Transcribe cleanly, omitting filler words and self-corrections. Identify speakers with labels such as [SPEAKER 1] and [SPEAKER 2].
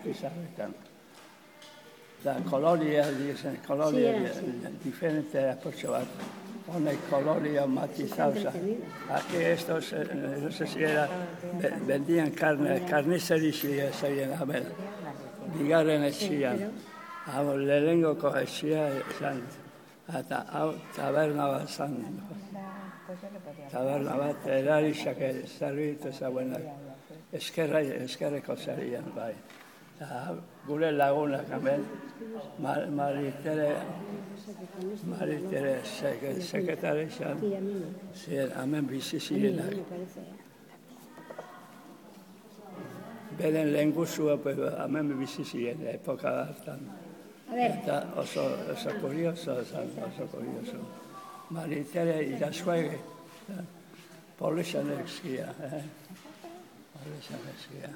[SPEAKER 1] Matizarretan. Eta koloria diferente apurtxo bat. Honek koloria matizauza. Aquí estos, no sé si era, vendían carnicería zeien, amen. Bigarren etxian. Lehengoko etxia zan. Eta hau taberna bat zan. Taberna bat erarixak zerbitu zauenak. Eskerreko zerien, bai. Gure lagunak, hemen, Maritere sekretari izan, ziren, hemen bizi zirenak. Beren lehen guzua, hemen bizi ziren, epoka hartan. Eta oso kurioso, oso kurioso. Maritere irasuege, polizan ezkia, polizan ezkia.